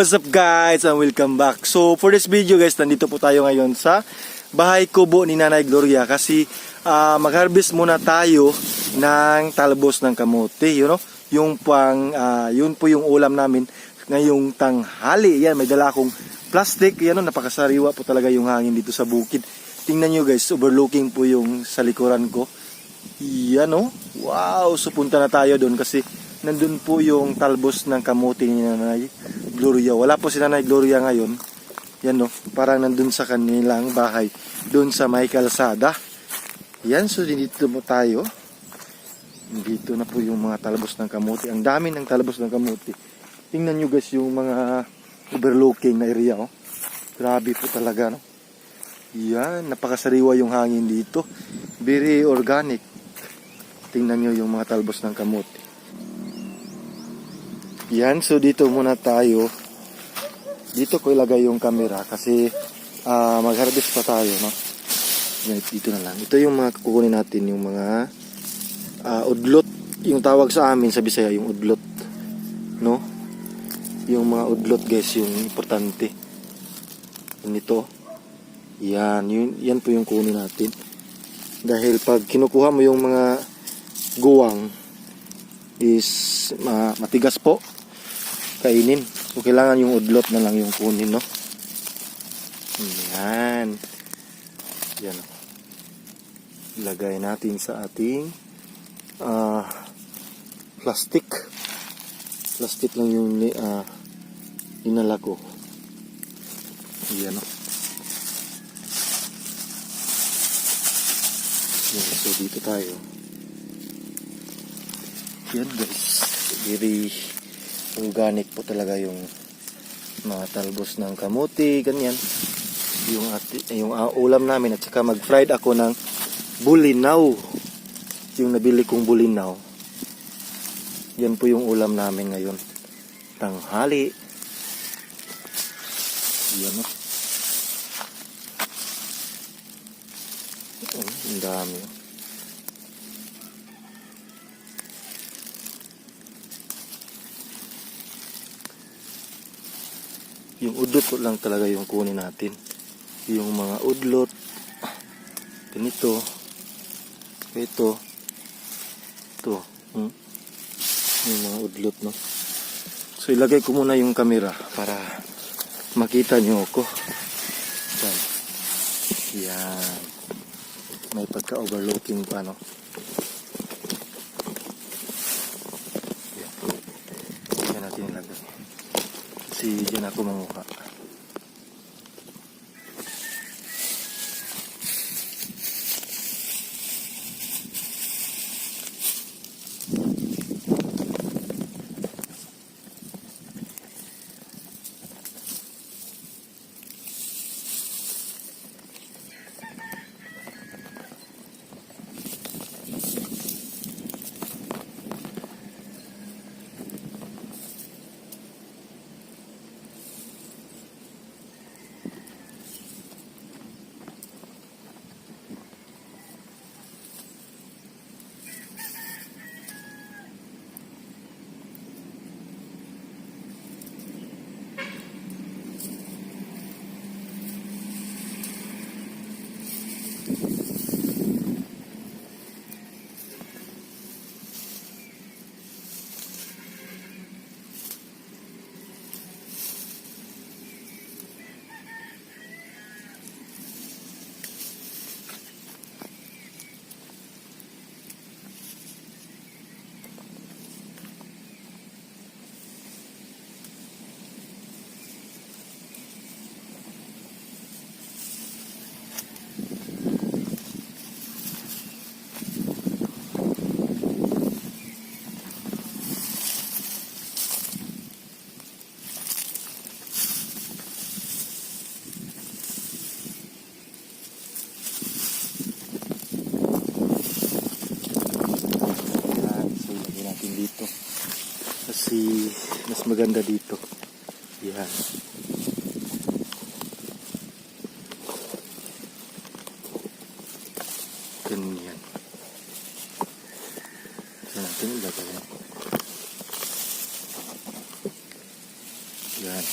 What's up guys and welcome back. So for this video guys, nandito po tayo ngayon sa bahay kubo ni Nanay Gloria kasi mag-harvest muna tayo ng talbos ng kamote, you know? Yung yun po yung ulam namin ngayong tanghali. Yan, may dala akong plastic, yan, napakasariwa po talaga yung hangin dito sa bukid. Tingnan nyo guys, overlooking po yung sa likuran ko. Yan oh, wow, so punta na tayo doon kasi nandun po yung talbos ng kamote ni Nanay Gloria. Wala po si Nanay Gloria ngayon. Yan no, parang nandun sa kanilang bahay, doon sa may kalsada. Yan, so dito po tayo. Dito na po yung mga talbos ng kamote. Ang dami ng talbos ng kamote. Tingnan nyo guys yung mga overlooking na area. Oh. Grabe po talaga. No? Yan, napakasariwa yung hangin dito. Very organic. Tingnan nyo yung mga talbos ng kamote. Yan, so dito muna tayo. Dito ko ilagay yung camera kasi mag-harvest pa tayo, no? Dito na lang. Ito yung mga kukunin natin, yung mga udlot. Yung tawag sa amin sa Bisaya, yung udlot. No? Yung mga udlot guys, yung importante. Ito. Yan, yan po yung kukunin natin. Dahil pag kinukuha mo yung mga guwang is matigas po kainin. So kailangan yung udlot na lang yung kunin, no? Yan. Yan. Ilagay natin sa ating plastic. Plastic lang yung dinala ko. Yan, no? Yan, so dito tayo. Yan guys, very organic po talaga yung mga talbos ng kamote, ganyan. Yung ulam namin at saka mag-fried ako ng bulinaw. Yung nabili kong bulinaw. Yan po yung ulam namin ngayon. Tanghali. Yan o. Ang dami. Yung udlot ko lang talaga yung kunin natin. Yung mga udlot. Ganito. Ito. Ito. Yung mga udlot, no? So ilagay ko muna yung camera para makita nyo ako. Yan. Yan. May pagka-overlooking pa, no? Yan. Yan natin ilagay. Kasi dyan ako manguha. Kasi mas maganda dito. Yan. Ganyan. Saan natin ilagay yan? Yan.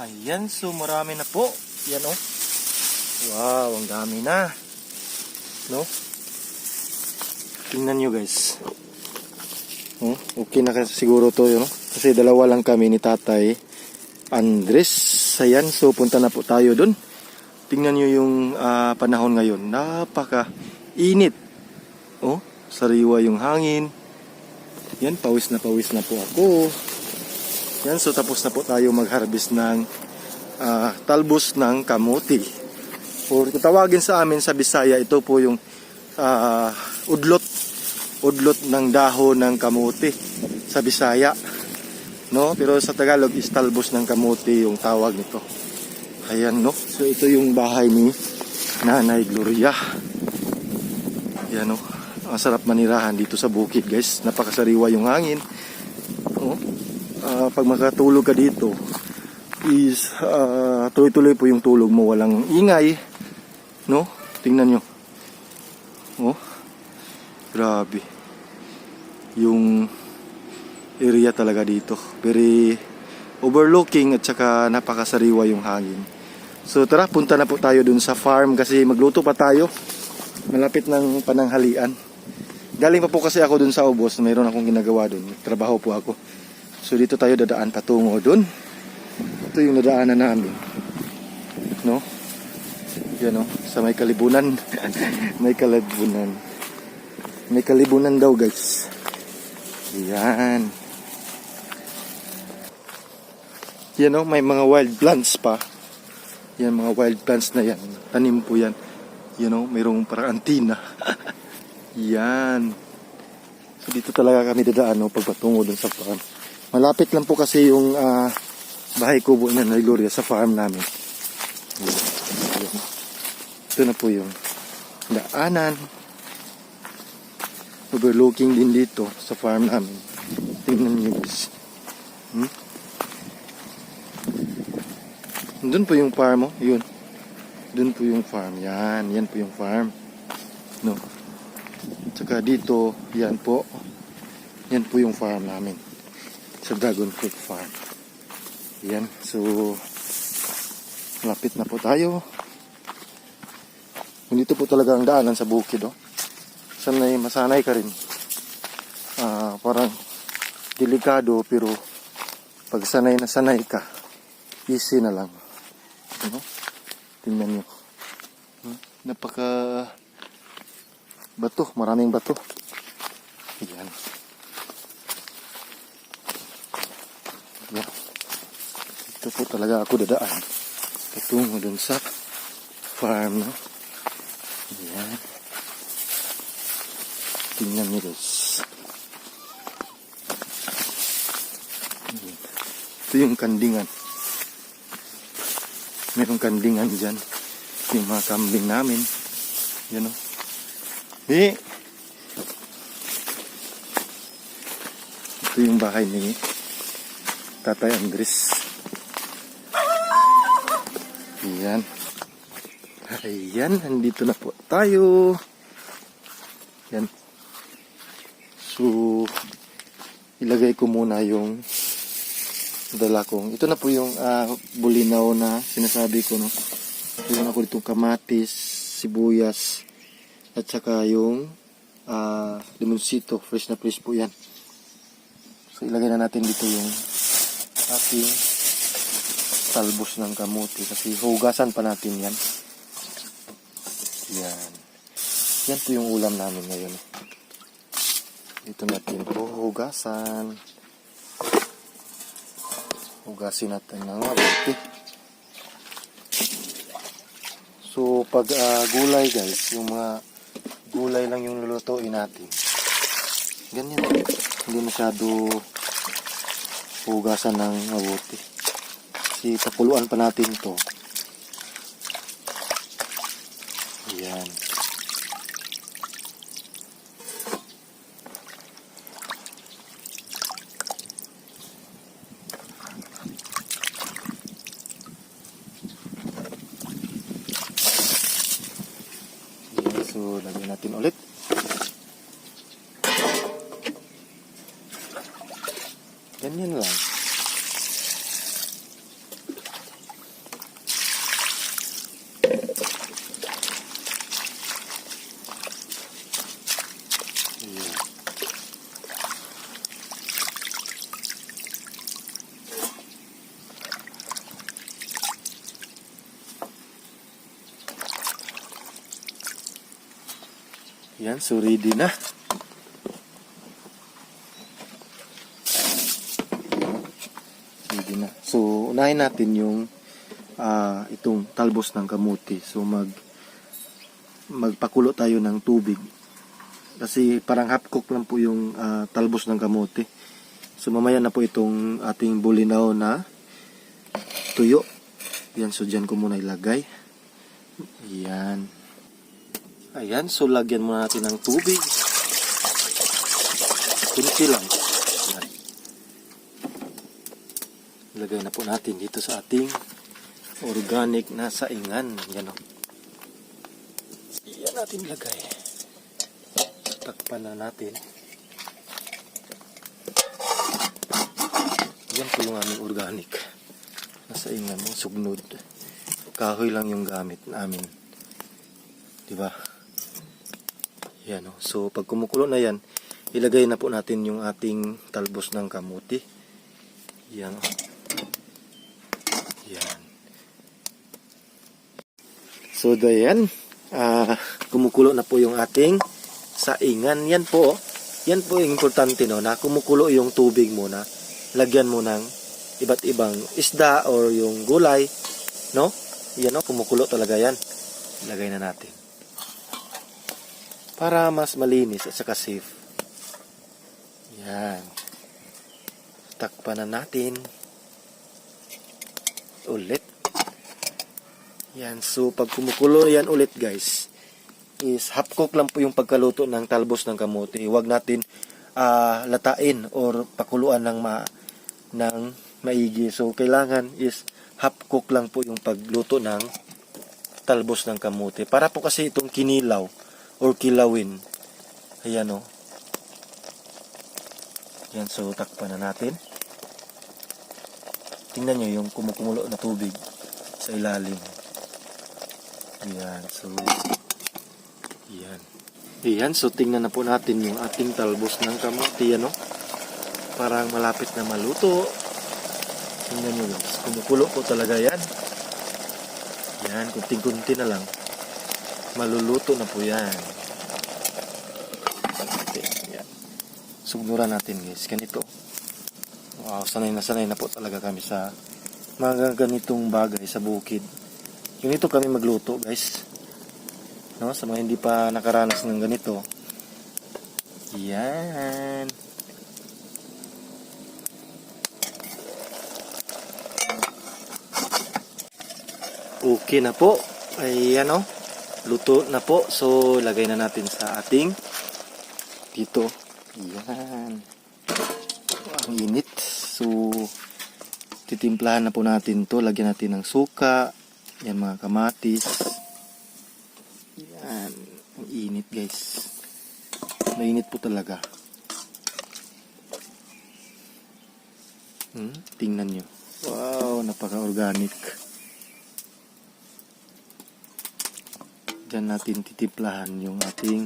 Ayan, so marami na po. Yan oh. Wow, ang dami na. No? Tingnan nyo guys. Oh, okay na kasi siguro to yun. No? Kasi dalawa lang kami ni Tatay Andres. Ayan, so punta na po tayo dun. Tingnan nyo yung panahon ngayon. Napaka init. Oh, sariwa yung hangin. Yan, pawis na po ako. Yan, so tapos na po tayo mag-harvest ng talbos ng kamuti. Or kung tawagin sa amin sa Bisaya, ito po yung udlot ng dahon ng kamuti sa Bisaya. No? Pero sa Tagalog is talbos ng kamuti yung tawag nito. Ayan, no? So ito yung bahay ni Nanay Gloria. Ayan, no? Ang sarap manirahan dito sa bukid, guys. Napakasariwa yung hangin. Oh. Pag makatulog ka dito is tuloy-tuloy po yung tulog mo, walang ingay, no? Tingnan nyo, oh, grabe yung area talaga dito, very overlooking at saka napakasariwa yung hangin. So tara, punta na po tayo dun sa farm kasi magluto pa tayo, malapit ng pananghalian. Galing pa po kasi ako dun sa ubos, mayroon akong ginagawa dun, trabaho po ako. So dito tayo dadaan patungo dun. Ito yung nadaanan namin. No? Yan o, sa may kalibunan. May kalibunan. May kalibunan daw guys. Yan. Yan o, may mga wild plants pa. Yan, mga wild plants na yan. Tanim po yan. Yan o, mayroong parang antina. Yan. So dito talaga kami dadaan pag patungo dun sa farm. Malapit lang po kasi yung bahay kubo na Nanay Gloria sa farm namin. Yan. Ito na po yung daanan. Overlooking din dito sa farm namin. Tingnan nyo guys. Doon po yung farm mo. Yun. Doon po yung farm. Yan. Yan po yung farm. No. Tsaka dito, yan po. Yan po yung farm namin. Sa dragon fruit farm. Yan. So, malapit na po tayo. Dito po talaga ang daanan sa bukid. Masanay ka rin. Parang delikado pero pag sanay na sanay ka, easy na lang. Tingnan nyo. Napaka bato, maraming bato. Yan. Yan. Ito po talaga ako dadaan. Patungo dun sa farm. Yan. Tingnan nyo guys. Ito yung kandingan. Merong kandingan dyan. Yung mga kambing namin. Yan o. Ito yung bahay ni Tatay Andres. Yan. Ayan, nandito na po tayo. Yan. So, ilagay ko muna yung dala kong. Ito na po yung bulinaw na sinasabi ko, no. Ito na ko ditong kamatis, sibuyas, at saka yung limonsito, fresh na fresh po yan. So, ilagay na natin dito yung ating talbos ng kamote kasi hugasan pa natin yan. Yan. Yan po yung ulam namin ngayon. Dito natin po hugasan. Hugasin natin ng mabuti. So, pag gulay guys, yung mga gulay lang yung lulutuin natin. Ganyan. Hindi masyado hugasan ng mabuti. Kasi pakuluan pa natin to. Ayan. So, lagyan natin ulit. Ganyan lang. Yan, so ready na. Ready na. So, unahin natin yung itong talbos ng kamuti. So, magpakulo tayo ng tubig. Kasi parang half cook lang po yung talbos ng kamuti. So, mamaya na po itong ating bulinaw na tuyo. Yan, so dyan ko muna ilagay. Yan. Ayan, so lagyan muna natin ng tubig. Kunti lang. Ayan. Lagay na po natin dito sa ating organic na saingan. Yan o. Yan natin lagay. Takpan na natin. Yan po yung aming organic na saingan. Sugnod. Kahoy lang yung gamit namin. Diba? Yan o. So, pag kumukulo na yan, ilagay na po natin yung ating talbos ng kamuti. Yan o. Yan. So, dayan. Kumukulo na po yung ating saingan. Yan po. Yan po yung importante, no, na kumukulo yung tubig muna. Lagyan mo ng iba't ibang isda or yung gulay, no? Yan, no, kumukulo talaga yan. Ilagay na natin. Para mas malinis at saka safe. Yan. Takpan na natin. Ulit. Yan, so pag kumukulo yan ulit guys, is half cook lang po yung pagkaluto ng talbos ng kamote. Huwag natin latain or pakuluan ng maigi. So kailangan is half cook lang po yung pagluto ng talbos ng kamote. Para po kasi itong kinilaw or kilawin. Ayan o. Yan, so takpan na natin. Tingnan nyo yung kumukumulo na tubig sa ilalim. Ayan, so yan. Ayan, so tingnan na po natin yung ating talbos ng kamote, ano? Parang malapit na maluto. Tingnan nyo guys, kumukulo po talaga yan. Yan, kunting-kunti na lang. Maluluto na po yan. Yan. Sugnuran natin guys, ganito. Wow, sanay na po talaga kami sa mga ganitong bagay sa bukid. Ganito kami magluto guys. No, sa mga hindi pa nakaranas ng ganito. Yan. Okay na po. Ayan o. Luto na po. So, lagay na natin sa ating dito. Yan. Ang init. So, titimplahan na po natin to. Lagyan natin ng suka. Yan mga kamatis. Yan. Ang init guys. Mainit po talaga. Tingnan nyo. Wow, napaka-organic. Diyan natin titimplahan yung ating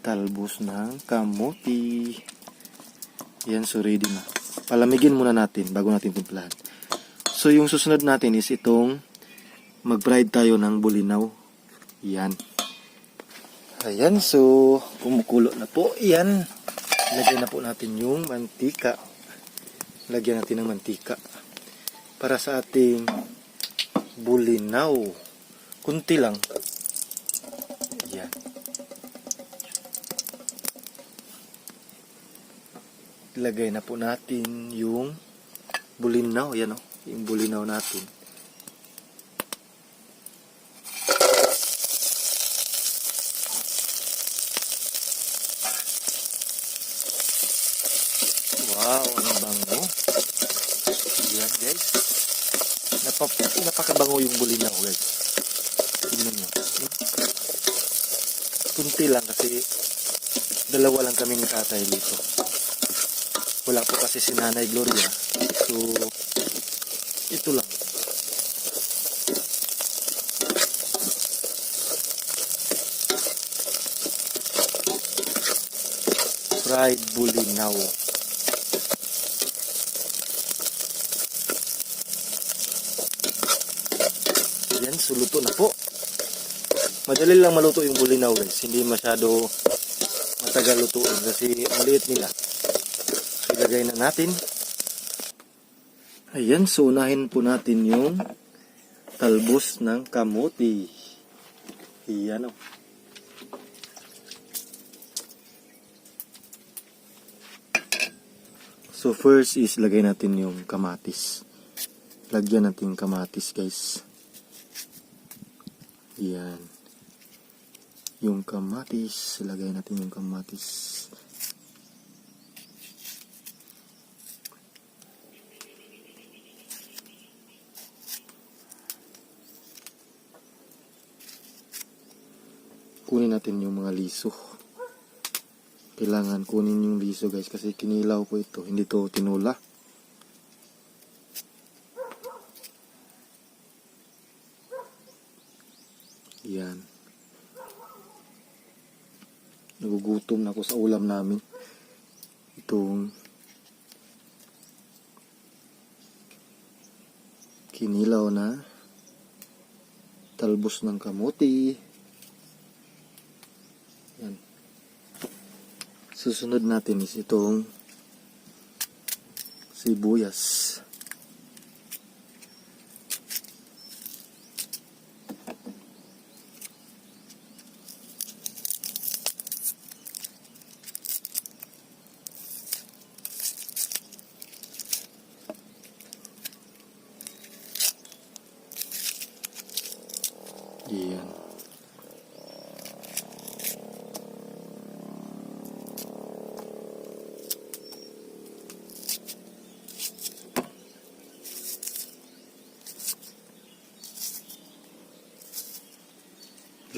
talbos ng kamote. Yan, so ready na. Palamigin muna natin bago natin timplahan. So yung susunod natin is itong mag-fried tayo ng bulinaw. Yan. Ayan, so kumukulo na po. Yan. Lagyan na po natin yung mantika. Lagyan natin ng mantika. Para sa ating bulinaw. Kunti lang. Yan. Ilagay na po natin yung bulinaw. Yan o. Yung bulinaw natin. Wow, ang bango. Yan guys. Napakabango yung bulinaw guys. Tingnan nyo. Kunti lang kasi dalawa lang kaming tatay dito. Wala po kasi si Nanay Gloria. So, ito lang. Fried bulinaw. Yan, so luto na po. Madali lang maluto yung bulinaw guys. Hindi masyado matagal lutuin kasi ang liit nila. So, ilagay na natin. Ayan, so unahin po natin yung talbos ng kamote. Ayan o. So first is lagay natin yung kamatis. Lagyan natin yung kamatis guys. Ayan. Yung kamatis. Lagay natin yung kamatis. Kunin natin yung mga liso. Kailangan kunin yung liso guys kasi kinilaw po ito. Hindi to tinula. Yan. Nagugutom na ako sa ulam namin. Itong kinilaw na talbos ng kamote. Yan. So susunod natin is itong sibuyas. Yan.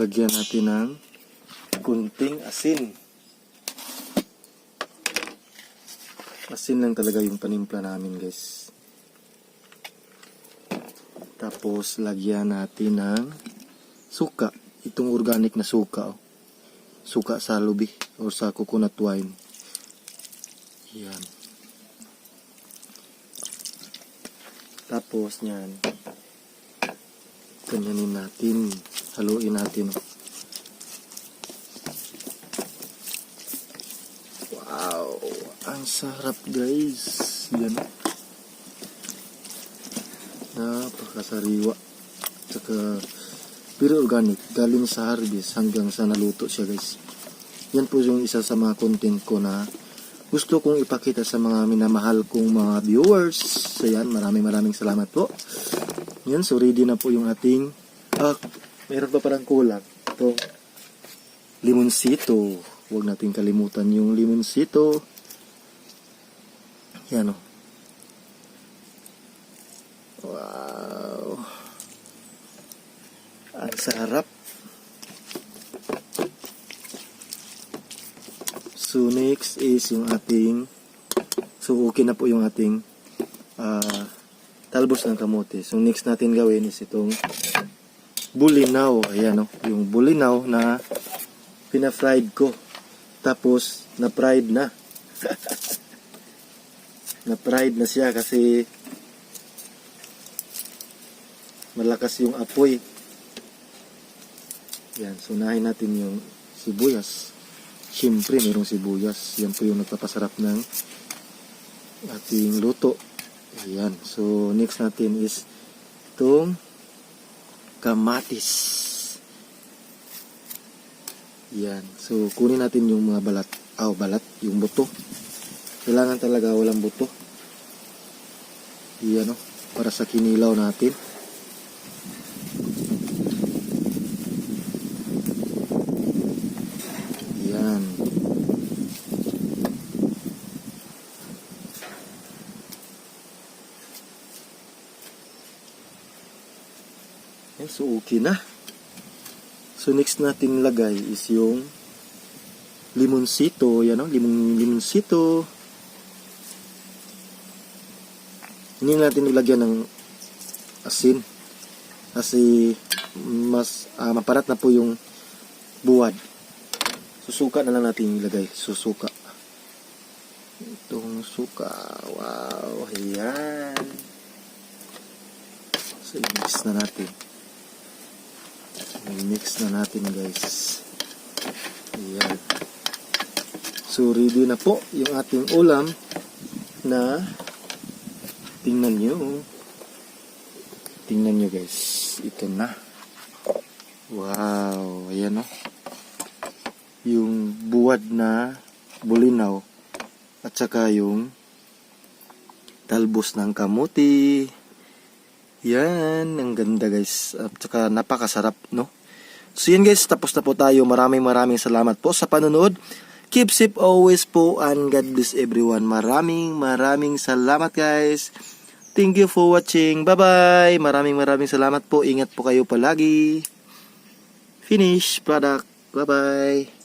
Lagyan natin ng kunting asin. Asin lang talaga yung panimpla namin, guys. Tapos lagyan natin ng suka. Itong organic na suka. Suka sa lubi o sa coconut wine. Yan. Tapos yan. Ganyanin natin. Haluin natin. Wow! Ang sarap, guys. Yan. Napakasariwa. Tsaka pure organic. Galing sa harvest hanggang sa naluto siya, guys. Yan po yung isa sa mga content ko na gusto kong ipakita sa mga minamahal kong mga viewers. So yan, maraming salamat po. Yan, so ready na po yung ating meron pa parang kulang. Ito, limonsito. Huwag natin kalimutan yung limonsito. Yan o. Wow. Ang sarap. So next is yung ating, so okay na po yung ating talbos ng kamote. So next natin gawin is itong bulinaw. Ayan o, yung bulinaw na pina-fried ko. Tapos na-fried na. Na-fried na siya kasi malakas yung apoy. Yan, so unahin natin yung sibuyas. Siyempre, mayroong sibuyas. Yan po yung nagpapasarap ng ating luto. Ayan, so next natin is itong kamatis. Yan, so kunin natin yung mga balat. Balat, yung buto. Kailangan talaga walang buto. Yan o, para sa kinilaw natin. Yan. Yan, so okay na. So next natin lagay is yung limonsito. Yan o, limonsito. Hindi natin ilagyan ng asin kasi mas maparat na po yung buwad. Susuka na lang natin ilagay. Susuka. Itong suka. Wow. Ayan. So i-mix na natin. I-mix na natin, guys. Ayan. So ready na po yung ating ulam na tingnan nyo guys, ito na. Wow, ayan o, yung buwad na bulinaw at saka yung talbos ng kamuti. Yan, ang ganda guys, at saka napakasarap, no? So yan guys, tapos na po tayo. Maraming salamat po sa panonood. Keep safe always po and God bless everyone. Maraming salamat guys. Thank you for watching. Bye-bye. Maraming salamat po. Ingat po kayo palagi. Finish product. Bye-bye.